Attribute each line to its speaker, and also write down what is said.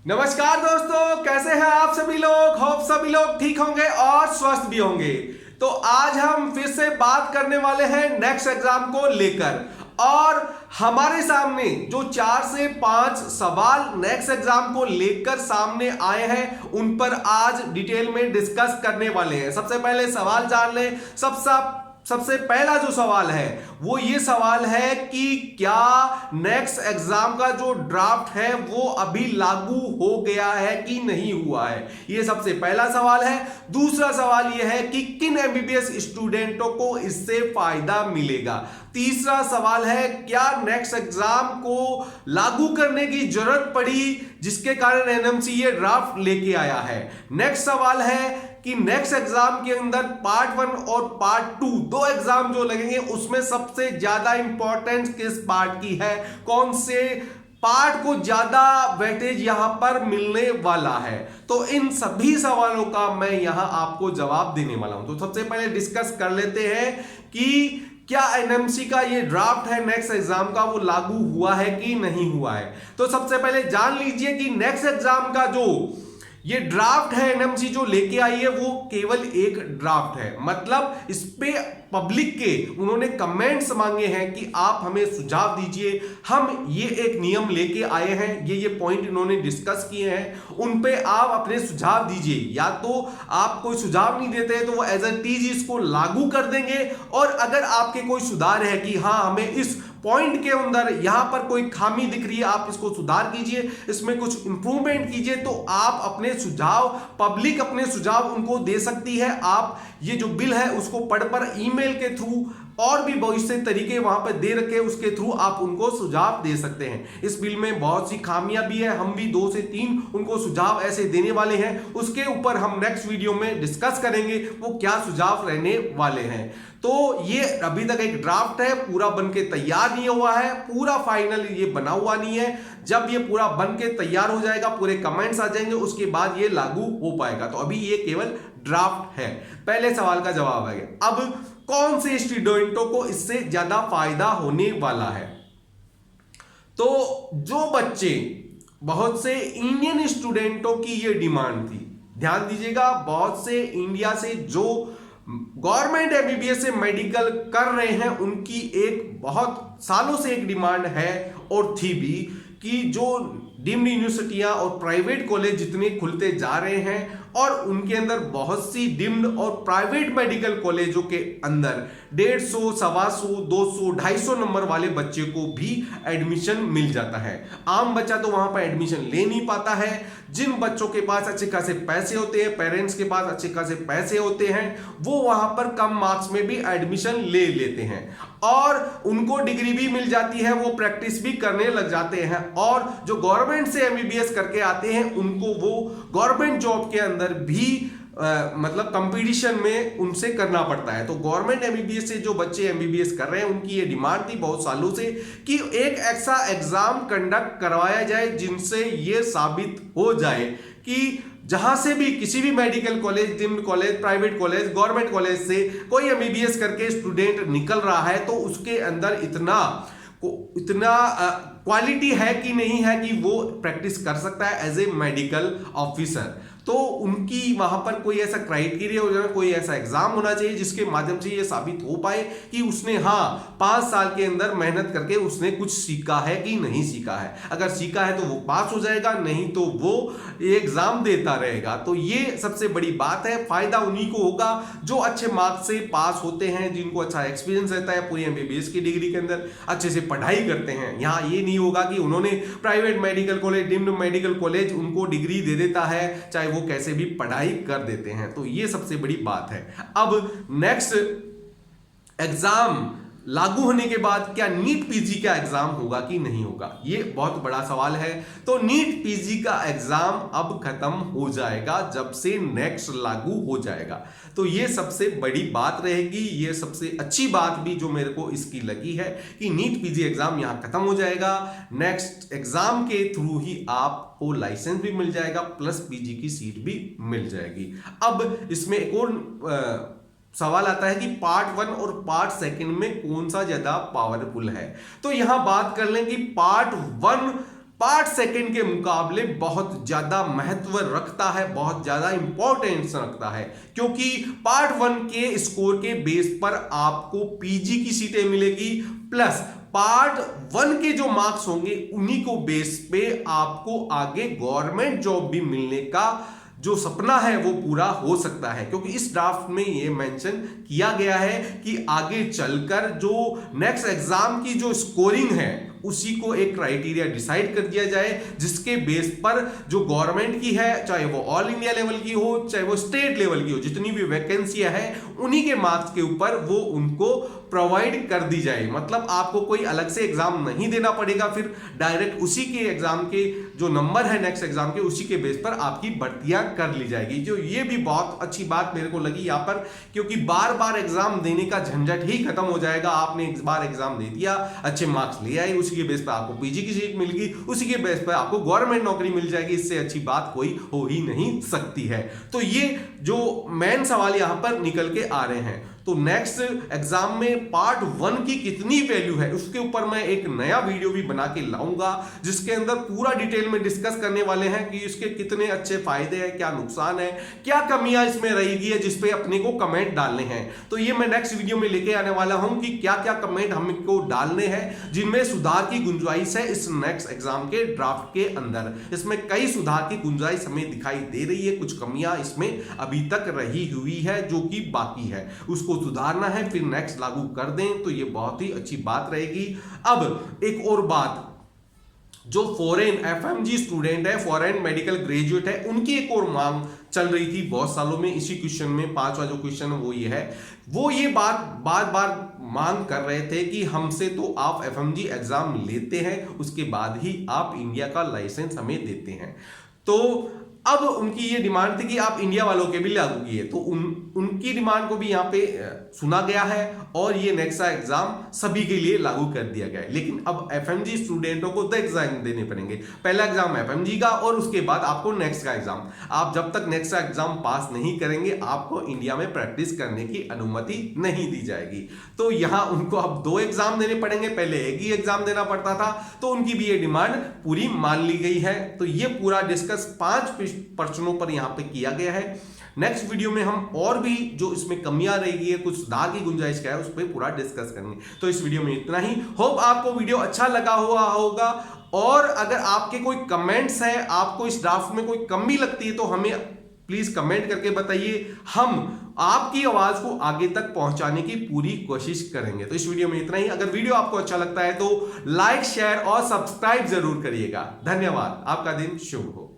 Speaker 1: नमस्कार दोस्तों, कैसे हैं आप सभी लोग। होप सभी लोग ठीक होंगे और स्वस्थ भी होंगे। तो आज हम फिर से बात करने वाले हैं नेक्स्ट एग्जाम को लेकर, और हमारे सामने जो 4 से 5 सवाल नेक्स्ट एग्जाम को लेकर सामने आए हैं उन पर आज डिटेल में डिस्कस करने वाले हैं। सबसे पहले सवाल जान लें। सबसे पहला जो सवाल है वो ये सवाल है कि क्या नेक्स्ट एग्जाम का जो ड्राफ्ट है वो अभी लागू हो गया है कि नहीं हुआ है। ये सबसे पहला सवाल है। दूसरा सवाल ये है कि किन एमबीबीएस स्टूडेंटों को इससे फायदा मिलेगा। तीसरा सवाल है, क्या नेक्स्ट एग्जाम को लागू करने की जरूरत पड़ी जिसके कारण एनएमसी ये ड्राफ्ट लेके आया है। नेक्स्ट सवाल है कि नेक्स्ट एग्जाम के अंदर पार्ट 1 और पार्ट 2 दो एग्जाम जो लगेंगे उसमें सबसे ज्यादा इंपॉर्टेंस किस पार्ट की है, कौन से पार्ट को ज्यादा वेटेज यहां पर मिलने वाला है। तो इन सभी सवालों का मैं यहां आपको जवाब देने वाला हूं। तो सबसे पहले डिस्कस कर लेते हैं कि क्या एनएमसी का ये ड्राफ्ट है नेक्स्ट एग्जाम का वो लागू हुआ है कि नहीं हुआ है। तो सबसे पहले जान लीजिए कि नेक्स्ट एग्जाम का जो ये ड्राफ्ट है एनएमसी जो लेके आई है वो केवल एक ड्राफ्ट है। मतलब इस पे पब्लिक के उन्होंने कमेंट्स मांगे हैं कि आप हमें सुझाव दीजिए, हम ये एक नियम लेके आए हैं, ये पॉइंट इन्होंने डिस्कस किए हैं, उन पे आप अपने सुझाव दीजिए। या तो आप कोई सुझाव नहीं देते हैं तो वो एज इट इज इसको लागू कर देंगे, और अगर आपके कोई सुधार है कि हाँ हमें इस पॉइंट के अंदर यहां पर कोई खामी दिख रही है, आप इसको सुधार कीजिए, इसमें कुछ इंप्रूवमेंट कीजिए, तो आप अपने सुझाव, पब्लिक अपने सुझाव उनको दे सकती है। आप ये जो बिल है उसको पढ़ पर ईमेल के थ्रू और भी बहुत से तरीके वहां पर दे रखे, उसके थ्रू आप उनको सुझाव दे सकते हैं। इस बिल में बहुत सी खामियां भी है, हम भी 2 से 3 उनको सुझाव ऐसे देने वाले हैं, उसके ऊपर हम नेक्स्ट वीडियो में डिस्कस करेंगे वो क्या सुझाव रहने वाले हैं। तो ये अभी तक एक ड्राफ्ट है, पूरा बनके तैयार नहीं हुआ है, पूरा फाइनल ये बना हुआ नहीं है। जब ये पूरा बन के तैयार हो जाएगा, पूरे कमेंट्स आ जाएंगे, उसके बाद ये लागू हो पाएगा। तो अभी ये केवल ड्राफ्ट है। पहले सवाल का जवाब आ गया। अब कौन से स्टूडेंटों को इससे ज्यादा फायदा होने वाला है। तो जो बच्चे, बहुत से इंडियन स्टूडेंटों की ये डिमांड थी, ध्यान दीजिएगा, बहुत से इंडिया से जो गवर्नमेंट एमबीबीएस से मेडिकल कर रहे हैं उनकी एक बहुत सालों से एक डिमांड है और थी भी कि जो डीम्ड यूनिवर्सिटियां और प्राइवेट कॉलेज जितने खुलते जा रहे हैं और उनके अंदर बहुत सी डीम्ड और प्राइवेट मेडिकल कॉलेजों के अंदर 150, 125, 200, 250 नंबर वाले बच्चे को भी एडमिशन मिल जाता है। आम बच्चा तो वहां पर एडमिशन ले नहीं पाता है। जिन बच्चों के पास अच्छे खासे पैसे होते हैं, पेरेंट्स के पास अच्छे खासे पैसे होते हैं, वो वहां पर कम मार्क्स में भी एडमिशन ले लेते हैं और उनको डिग्री भी मिल जाती है, वो प्रैक्टिस भी करने लग जाते हैं। और जो गवर्नमेंट से एमबीबीएस करके आते हैं उनको वो गवर्नमेंट जॉब के अंदर भी मतलब कंपटीशन में उनसे करना पड़ता है। तो गवर्नमेंट एमबीबीएस से जो बच्चे एमबीबीएस कर रहे हैं उनकी ये डिमांड थी बहुत सालों से कि एक ऐसा एग्जाम कंडक्ट करवाया जाए जिनसे ये साबित हो जाए कि जहां से भी किसी भी medical college, deemed college, private college, government college से कोई एमबीबीएस करके स्टूडेंट निकल रहा है तो उसके अंदर इतना क्वालिटी है कि नहीं है कि वो प्रैक्टिस कर सकता है एज ए मेडिकल ऑफिसर। तो उनकी वहां पर कोई ऐसा क्राइटेरिया हो जाए, कोई ऐसा एग्जाम होना चाहिए जिसके माध्यम से ये साबित हो पाए कि उसने 5 साल के अंदर मेहनत करके उसने कुछ सीखा है कि नहीं सीखा है। अगर सीखा है तो वो पास हो जाएगा, नहीं तो वो एग्जाम देता रहेगा। तो ये सबसे बड़ी बात है। फायदा उन्हीं को होगा जो अच्छे मार्क्स से पास होते हैं, जिनको अच्छा एक्सपीरियंस रहता है पूरी एमबीबीएस की डिग्री के अंदर, अच्छे से पढ़ाई करते हैं। यहाँ ये नहीं होगा कि उन्होंने private medical college, deemed medical college उनको डिग्री दे देता है, चाहे वो कैसे भी पढ़ाई कर देते हैं। तो ये सबसे बड़ी बात है। अब नेक्स्ट एग्जाम लागू होने के बाद क्या नीट पीजी का एग्जाम होगा कि नहीं होगा, ये बहुत बड़ा सवाल है। तो नीट पीजी का एग्जाम अब खत्म हो जाएगा जब से नेक्स्ट लागू हो जाएगा। तो ये सबसे बड़ी बात रहेगी। ये सबसे अच्छी बात भी जो मेरे को इसकी लगी है कि नीट पीजी एग्जाम यहां खत्म हो जाएगा। नेक्स्ट एग्जाम के थ्रू ही आपको लाइसेंस भी मिल जाएगा प्लस पीजी की सीट भी मिल जाएगी। अब इसमें एक और सवाल आता है कि पार्ट 1 और पार्ट 2 में कौन सा ज्यादा पावरफुल है। तो यहां बात कर लें कि पार्ट 1 पार्ट सेकंड के मुकाबले बहुत ज्यादा महत्व रखता है, बहुत ज्यादा इंपॉर्टेंस रखता है, क्योंकि पार्ट वन के स्कोर के बेस पर आपको पीजी की सीटें मिलेगी, प्लस पार्ट वन के जो मार्क्स होंगे उन्हीं को बेस पे आपको आगे गवर्नमेंट जॉब भी मिलने का जो सपना है वो पूरा हो सकता है। क्योंकि इस ड्राफ्ट में ये मेंशन किया गया है कि आगे चलकर जो नेक्स्ट एग्जाम की जो स्कोरिंग है उसी को एक क्राइटेरिया डिसाइड कर दिया जाए, जिसके बेस पर जो गवर्नमेंट की है, चाहे वो ऑल इंडिया लेवल की हो चाहे वो स्टेट लेवल की हो, जितनी भी वैकेंसियां हैं उन्हीं के मार्क्स के ऊपर वो उनको प्रोवाइड कर दी जाए। मतलब आपको कोई अलग से एग्जाम नहीं देना पड़ेगा, फिर डायरेक्ट उसी के एग्जाम के जो नंबर है नेक्स्ट एग्जाम के उसी के बेस पर आपकी भर्तियां कर ली जाएगी। जो ये भी बहुत अच्छी बात मेरे को लगी यहाँ पर, क्योंकि बार बार एग्जाम देने का झंझट ही खत्म हो जाएगा। आपने एक बार एग्जाम दे दिया, अच्छे मार्क्स ले आए, उसी के बेस पर आपको पीजी की सीट मिल गई, उसी के बेस पर आपको गवर्नमेंट नौकरी मिल जाएगी। इससे अच्छी बात कोई हो ही नहीं सकती है। तो ये जो मेन सवाल यहां पर निकल के आ रहे हैं, तो नेक्स्ट एग्जाम में पार्ट वन की कितनी वैल्यू है उसके ऊपर मैं एक नया वीडियो भी बना के लाऊंगा, जिसके अंदर पूरा डिटेल में डिस्कस करने वाले हैं कि इसके कितने अच्छे फायदे हैं, क्या नुकसान है, क्या कमियां इसमें रहेगी है, जिसपे अपने को कमेंट डालने हैं। तो ये मैं नेक्स्ट वीडियो में लेके आने वाला हूं कि क्या क्या कमेंट हमको डालने हैं जिनमें सुधार की गुंजाइश है इस नेक्स्ट एग्जाम के ड्राफ्ट के अंदर। इसमें कई सुधार की गुंजाइश हमें दिखाई दे रही है, कुछ कमियां इसमें अभी तक रही हुई है जो कि बाकी है, उसको सुधारना है, फिर नेक्स्ट लागू कर दें तो ये बहुत ही अच्छी बात रहेगी। अब एक और बात, जो फॉरेन एफएमजी स्टूडेंट है, फॉरेन मेडिकल ग्रेजुएट है, उनकी एक और मांग चल रही थी बहुत सालों में। इसी क्वेश्चन में पांचवा जो क्वेश्चन है वो ये है, वो ये बात बार बार मांग कर रहे थे कि हमसे तो आप एफएमजी एग्जाम लेते हैं उसके बाद ही आप इंडिया का लाइसेंस हमें देते हैं। तो अब उनकी ये डिमांड थी कि आप इंडिया वालों के भी लागू किए, तो उनकी डिमांड को भी यहाँ पे सुना गया है और ये नेक्स्ट एग्जाम सभी के लिए लागू कर दिया गया है। लेकिन अब एफएमजी स्टूडेंटों को 2 एग्जाम देने पड़ेंगे, पहला एग्जाम एफएमजी का और उसके बाद आपको नेक्स्ट का एग्जाम। आप जब तक नेक्स्ट का एग्जाम पास नहीं करेंगे आपको इंडिया में प्रैक्टिस करने की अनुमति नहीं दी जाएगी। तो यहाँ उनको अब 2 एग्जाम देने पड़ेंगे, पहले एक ही एग्जाम देना पड़ता था, तो उनकी भी ये डिमांड पूरी मान ली गई है। तो ये पूरा डिस्कस 5 प्रश्नों पर यहां पे किया गया है। नेक्स्ट वीडियो में हम और भी जो इसमें कमियां रहेगी है, कुछ सुधार की गुंजाइश क्या है उस पर पूरा डिस्कस करेंगे। तो इस वीडियो में इतना ही। होप आपको वीडियो अच्छा लगा हुआ होगा, और अगर आपके कोई कमेंट्स हैं, आपको इस ड्राफ्ट में कोई कमी लगती है तो हमें प्लीज कमेंट करके बताइए, हम आपकी आवाज को आगे तक पहुंचाने की पूरी कोशिश करेंगे। तो इस वीडियो में इतना ही। अगर वीडियो आपको अच्छा लगता है तो लाइक, शेयर और सब्सक्राइब जरूर करिएगा। धन्यवाद, आपका दिन शुभ हो।